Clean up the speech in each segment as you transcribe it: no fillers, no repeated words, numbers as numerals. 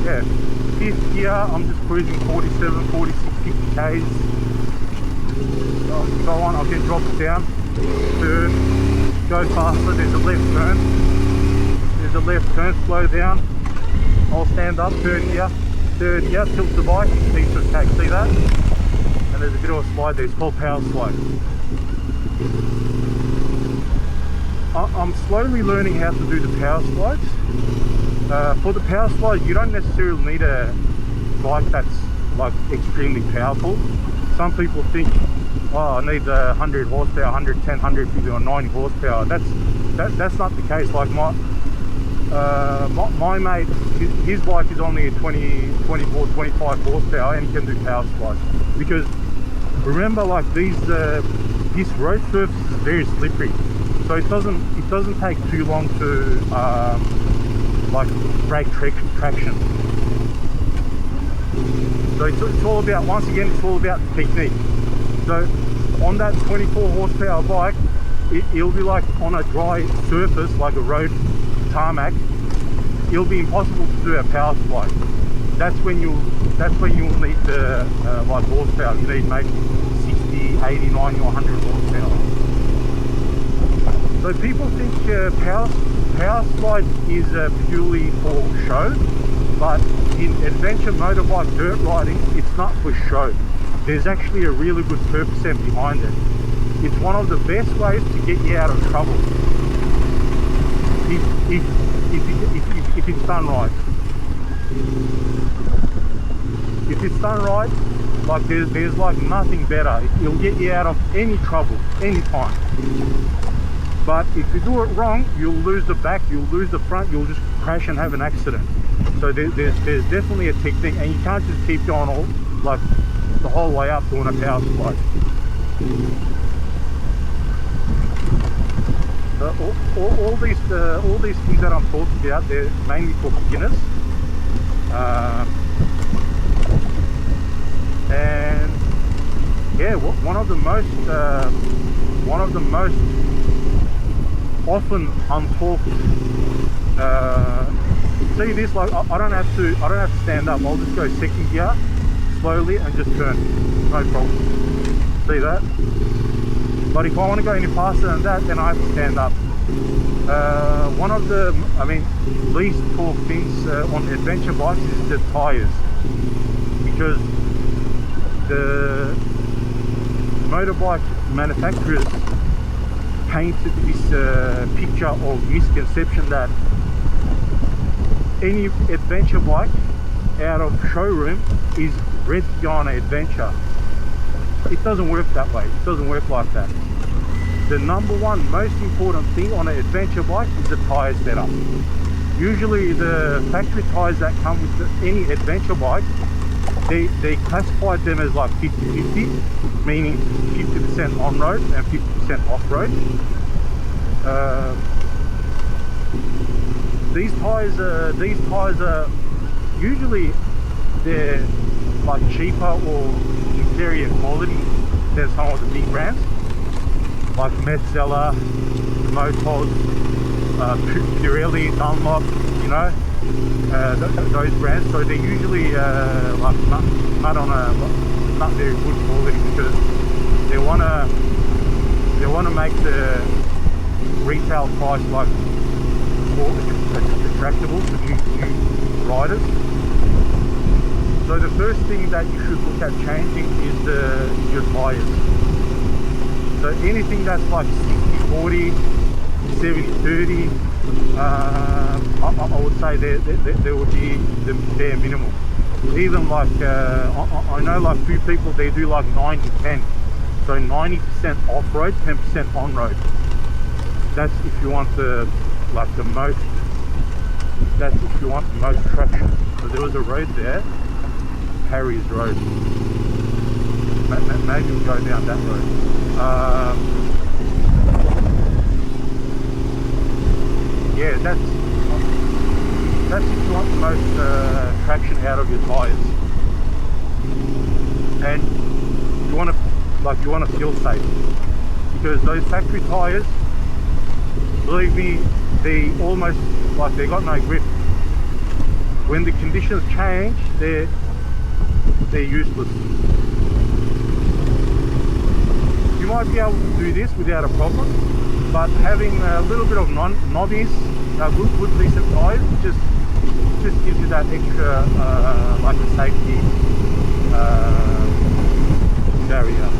Yeah, fifth gear, I'm just cruising 47, 46, 50 Ks. Go on, I can drop it down. Third, go faster, there's a left turn. There's a left turn, slow down. I'll stand up, third gear, tilt the bike, piece of cake, see that? And there's a bit of a slide there, it's called power slide. I'm slowly learning how to do the power slides. For the power slides, you don't necessarily need a bike that's like extremely powerful. Some people think, oh, I need 100 horsepower, 110, 150 or 90 horsepower. That's not the case. Like my mate, his bike is only 20, 24, 25 horsepower and he can do power slides. Because remember, like this road surface is very slippery, so it doesn't take too long to like break traction. So it's all about, once again, it's all about technique. So on that 24 horsepower bike, it'll be like on a dry surface, like a road tarmac, it'll be impossible to do a power slide. That's when you'll need the like horsepower. You need maybe 60, 80, 90 or 100 horsepower. So people think power slide is purely for show, but in adventure motorbike dirt riding, it's not for show. There's actually a really good purpose behind it. It's one of the best ways to get you out of trouble if it's done right. If it's done right, like there's like nothing better. It'll get you out of any trouble, anytime. But if you do it wrong, you'll lose the back, you'll lose the front, you'll just crash and have an accident. So there's definitely a technique, and you can't just keep going the whole way up doing a power slide. All these things that I'm talking about, they're mainly for beginners. And yeah, one of the most often untalked. See this, like I don't have to stand up. I'll just go second gear slowly and just turn, no problem. See that? But if I want to go any faster than that, then I have to stand up. One of the, least talked things on adventure bikes is the tires, because the motorbike manufacturers painted this picture of misconception that any adventure bike out of showroom is ready to go on an adventure. It doesn't work that way. It doesn't work like that. The number one most important thing on an adventure bike is the tire setup. Usually the factory tires that come with any adventure bike, they classified them as like 50-50, meaning 50% on-road and 50% off-road. These tires are usually, they're like cheaper or inferior quality than some of the big brands like Metzeler, Motos, Pirelli, Dunlop, you know, those brands. So they're usually like not very good quality, because they wanna make the retail price like more attractable to new riders. So the first thing that you should look at changing is your tires. So anything that's like 60-40, 70-30, I would say there would be the bare minimum. Even like I know like few people, they do like 90-10, so 90% off-road, 10% on-road. That's if you want the most traction. So there was a road there, Harry's Road. Maybe we'll go down that road. Yeah, that's if you want the most traction out of your tires, and you want to feel safe, because those factory tires, believe me, they almost, like, they got no grip. When the conditions change, they're useless. You might be able to do this without a problem, but having a little bit of knobbies, good decent tires, just gives you that extra like a safety barrier.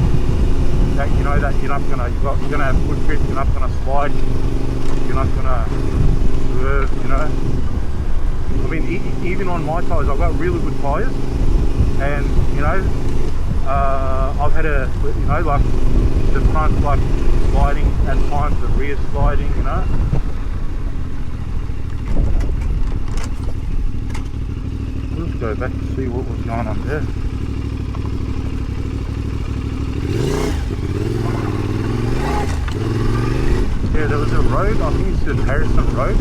That you know that you're gonna have good grip, you're not gonna slide, you're not gonna swerve, you know. I mean, even on my tires, I've got really good tires, and you know, I've had like the front like sliding at times, the rear sliding, you know. Let's go back to see what was going on there. Yeah, there was a road, I think it's the Harrison Road.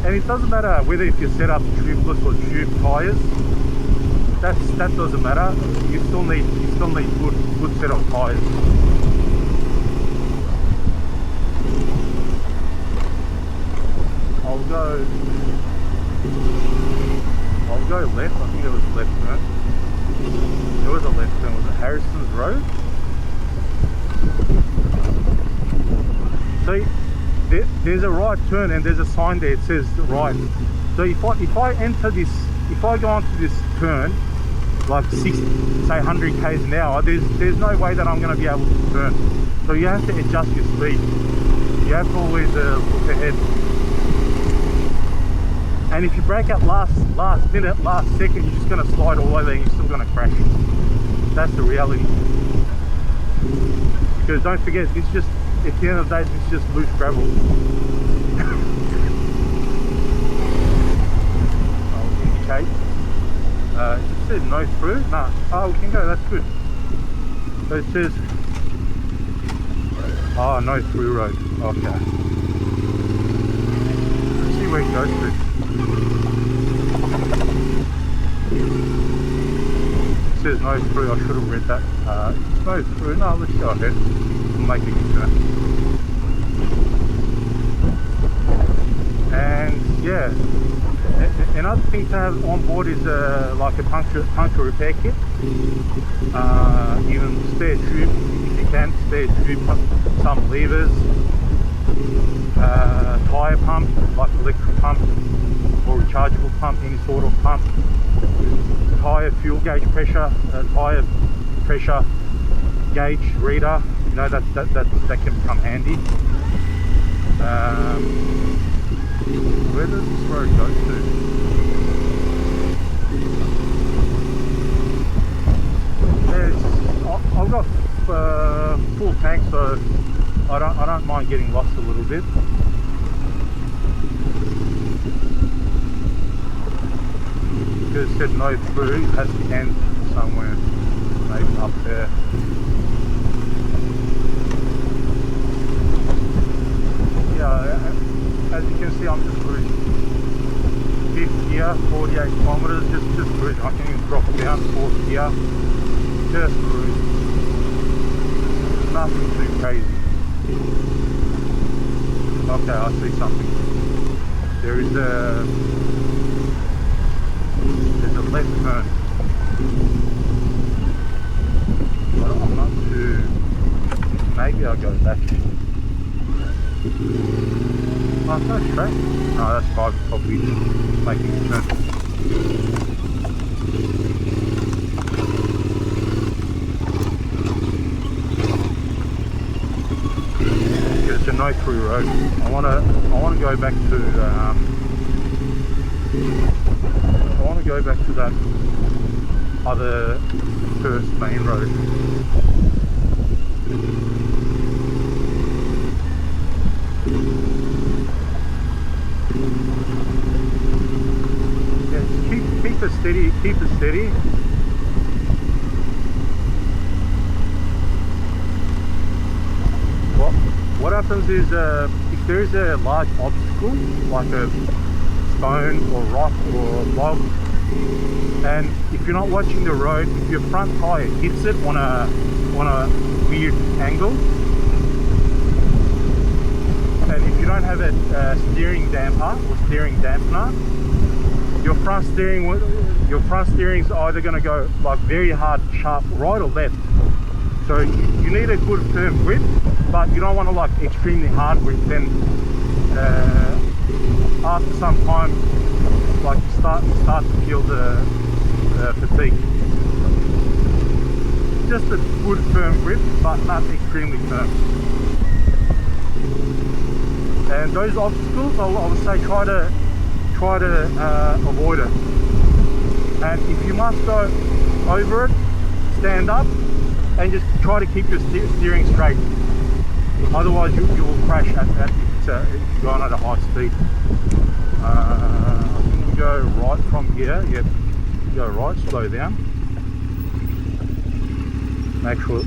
And it doesn't matter whether if you set up tubeless or tube tyres. That doesn't matter. You still need good set of tyres. I'll go left. I think there was a left turn. There was a left turn. Was it Harrison's Road? See, there's a right turn and there's a sign there. It says right. So if I enter this, if I go onto this turn, like 60, say 100 k's an hour, there's no way that I'm going to be able to turn. So you have to adjust your speed. You have to always look ahead. And if you break up last minute, last second, you're just going to slide all over and you're still going to crash. That's the reality. Because don't forget, it's just, at the end of the day, it's just loose gravel. I'll indicate. It says no through. Nah. Oh, we can go. That's good. So it says, oh, no through road. Okay. Let's see where it goes to. It says no through. I should have read that. It's no through. No, let's go ahead. We'll make a U-turn. And yeah, another thing to have on board is like a puncture repair kit. Even spare tube if you can. Spare tube, some levers, tyre pump, like electric pump or rechargeable pump, any sort of pump. Tyre fuel gauge pressure, tyre pressure gauge reader, you know, that can come handy. Where does this road go to? Yeah, I've got full tank, so I don't mind getting lost a little bit. Because it said no through, it has to end somewhere, maybe up there. Yeah, as you can see, I'm just cruising. 5th gear, 48 kilometers, just cruising. I can even drop down 4th gear, just cruising. Nothing too crazy. Okay, I see something. There's a left turn. But I'm not too. Maybe I'll go back. Oh, it's no straight. No, that's probably making a turn. It's a no through road. I wanna go back to that other first main road. Yeah, just keep it steady, keep it steady. What happens is if there is a large obstacle like a stone or rock or log, and if you're not watching the road, if your front tire hits it on grip angle. And if you don't have a steering damper or steering dampener, your front steering's either going to go like very hard, sharp, right or left. So you need a good firm grip, but you don't want to like extremely hard grip. Then after some time, like you start to feel the fatigue. Just a good firm grip, but not extremely firm. And those obstacles, I would say try to avoid it. And if you must go over it, stand up and just try to keep your steering straight. Otherwise, you will crash if you're going at a high speed. I think we go right from here. Yep, go right, slow down. Make sure,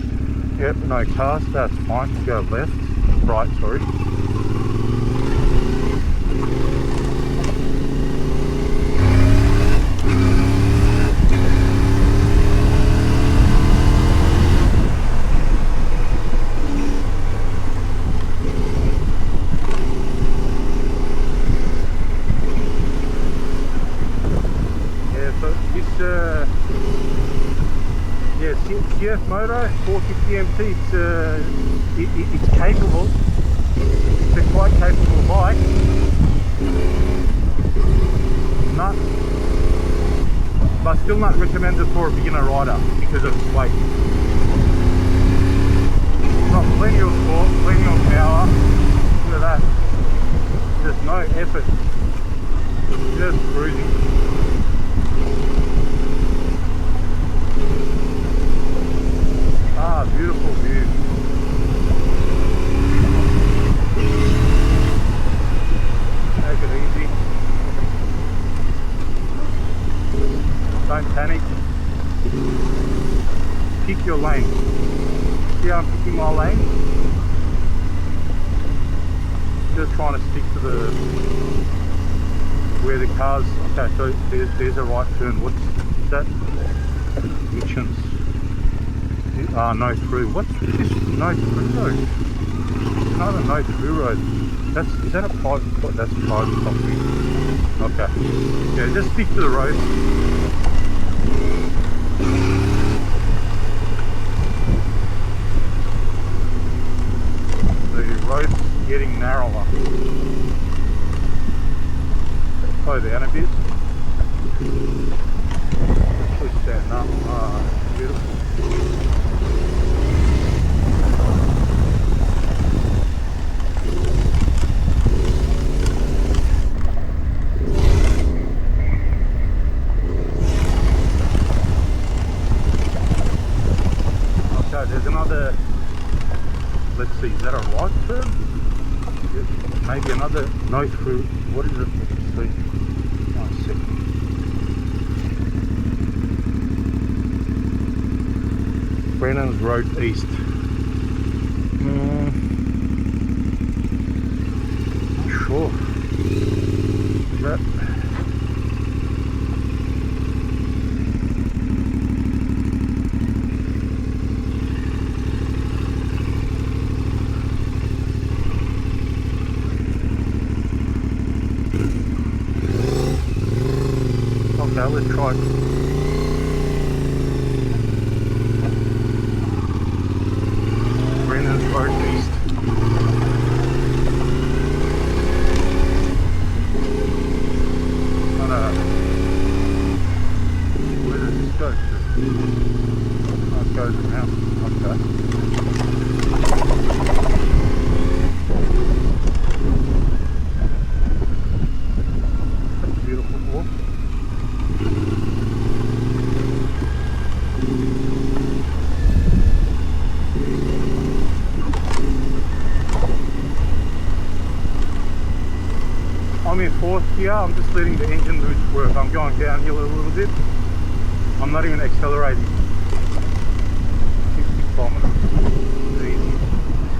yep, no cars, that's fine. We'll go left, right, sorry. CF Moto 450 MT, it's capable. It's a quite capable bike. But still not recommended for a beginner rider because of its weight. It's got plenty of torque, plenty of power. Look at that. There's no effort. Just cruising. Ah, beautiful view. Take it easy. Don't panic. Pick your lane. See how I'm picking my lane? Just trying to stick to where the cars. Okay, so there's a right turn. What's that? Missions. No through. What's this? No through road. Another no through road. Is that a private? That's private property. Okay. Yeah, just stick to the road. The road's getting narrower. Slow down a bit. Actually stand up. Ah, beautiful. There's another, let's see, is that a right turn? Maybe another no through, what is it? Let's see. 1 second. Brennan's Road East. Not sure. Is that? Okay, let's try it. Brennan's Road East. Where does this go to? Oh, it goes around. Okay. That's a beautiful walk. I'm in fourth gear, I'm just letting the engine do its work. I'm going downhill a little bit. I'm not even accelerating. 60 kilometers. Easy.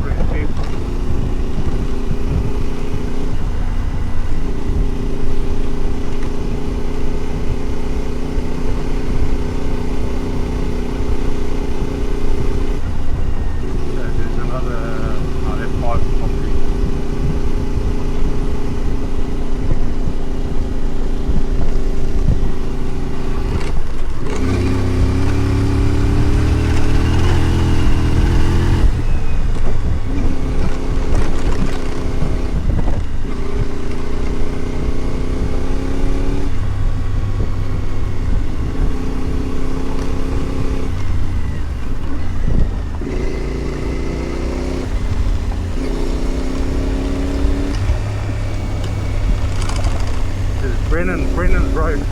Pretty cheap. Brennan's Road. So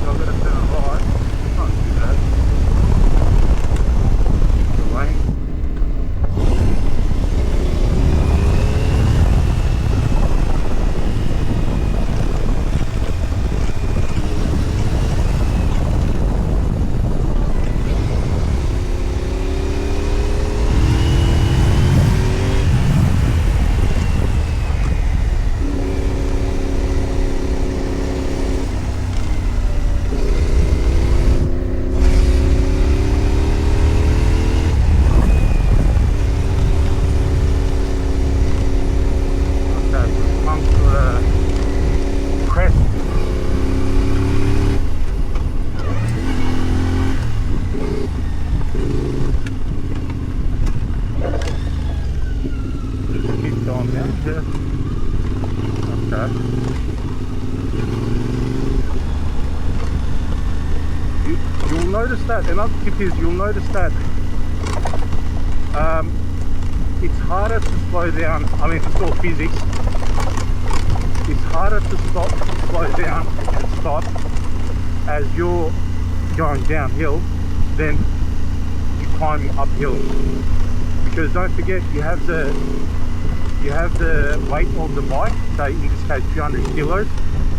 I'm gonna turn right. It's not too bad. The lane. You'll notice that another tip is you'll notice that it's harder to slow down. I mean, it's all physics. It's harder to slow down and stop as you're going downhill than you climbing uphill. Because don't forget, you have the weight of the bike, say in this case 200 kilos.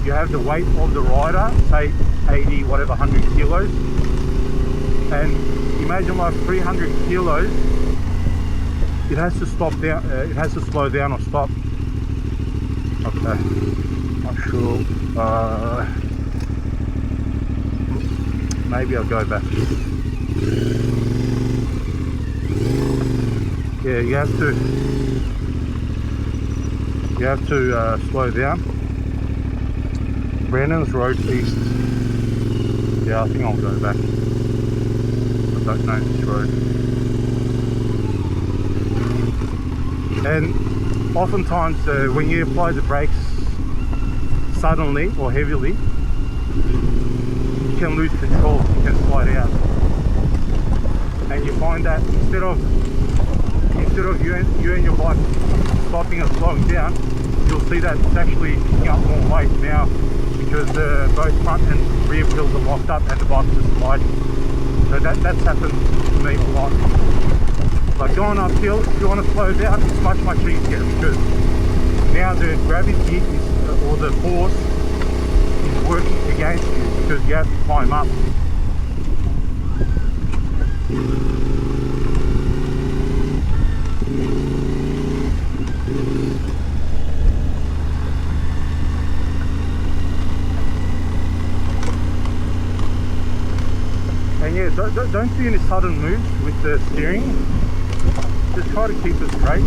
You have the weight of the rider, say 80, whatever, 100 kilos. And imagine like 300 kilos, it has to stop down, it has to slow down or stop. Okay, not sure. Maybe I'll go back. Yeah, you have to slow down. Brandon's Road East. Yeah, I think I'll go back. I don't know this road. And oftentimes when you apply the brakes suddenly or heavily, you can lose control, you can slide out. And you find that instead of you and your bike stopping and slowing down, you'll see that it's actually picking up more weight now because both front and rear wheels are locked up and the bike's just sliding. So that's happened to me a lot. Like going uphill, if you want to slow down, it's much easier because now the gravity is, or the force is working against you because you have to climb up. And yeah, don't do any sudden moves with the steering. Just try to keep it straight.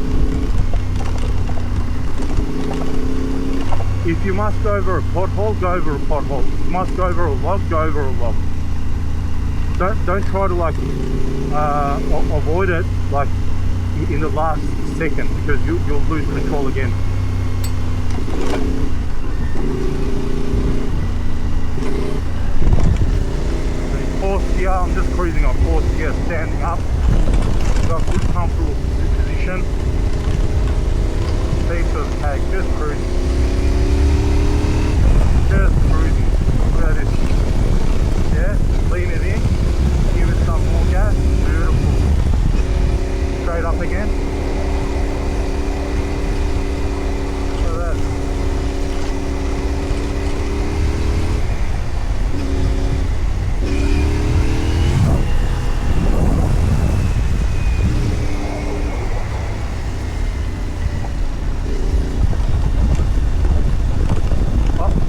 If you must go over a pothole, go over a pothole. If you must go over a log, go over a log. Don't try to like avoid it like in the last second because you'll lose control again. Fourth gear, I'm just cruising on fourth gear, standing up. Got a good comfortable position. Seats of the tag, just cruising. Just cruising. Look at this. Yeah, lean it in, give it some more gas. Beautiful. Straight up again. Look at that.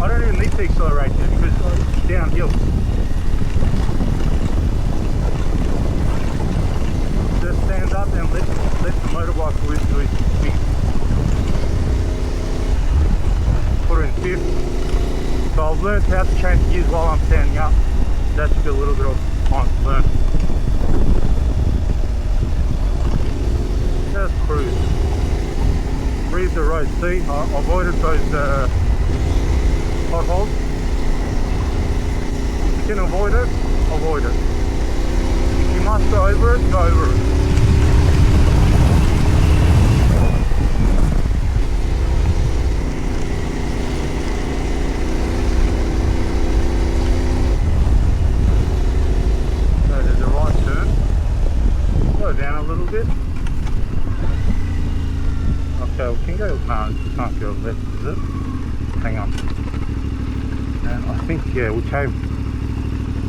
I don't even need to accelerate there because it's downhill. Just stand up and let the motorbike lose to its speed. Put her in fifth. So I've learned how to change gears while I'm standing up. That took a little bit of time to learn. Just cruise. Breathe the road. See, I avoided those potholes. If you can avoid it, avoid it. If you must go over it, go over it. go? No, you can't go left, is it? Hang on. And I think, yeah, we came.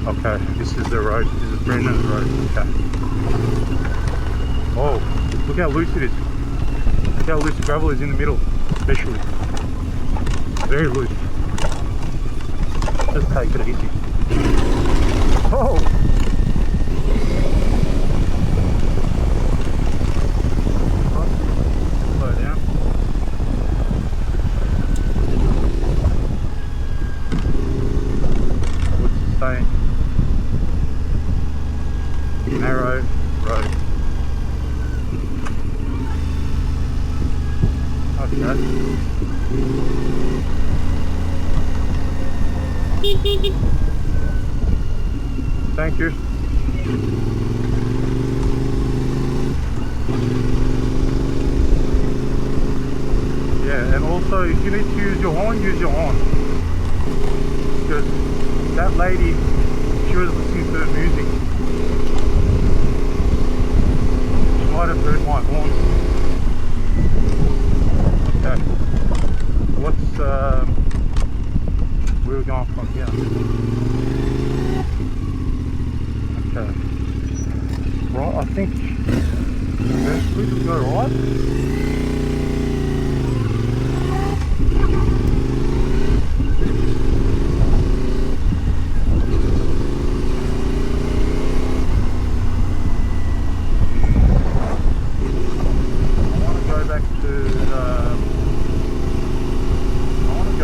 Okay, this is the road. This is Brennan's road. Okay. Oh, look how loose it is. Look how loose the gravel is in the middle, especially. Very loose. Just take it easy. Oh! Slow down. What's it saying? Narrow road. Okay. Thank you. Yeah, and also if you need to use your horn, use your horn. Because that lady, she was listening to the music. She might have heard my horn. Okay. What's where are we going from here? Okay. Right, I think we could go right.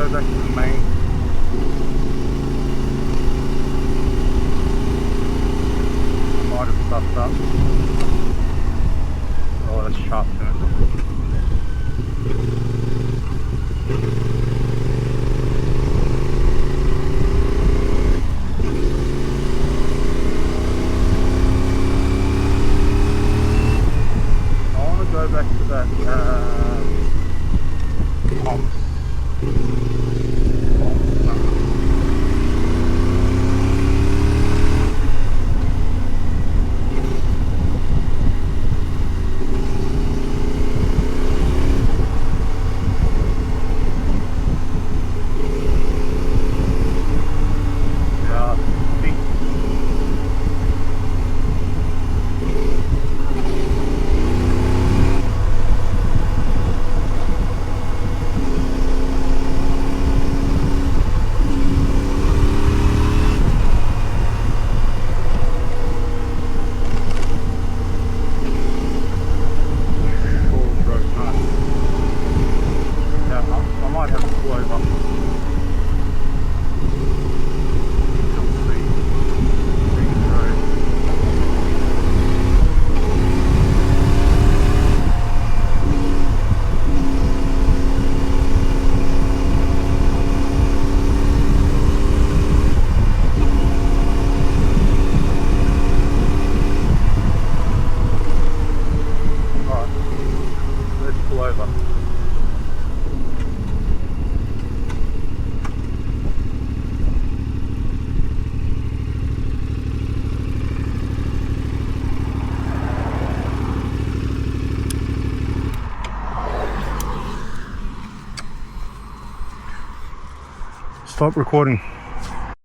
Back to the main. Might have stuffed up. Oh, that's sharp, isn't it? I want to go back to that pumps. Stop recording.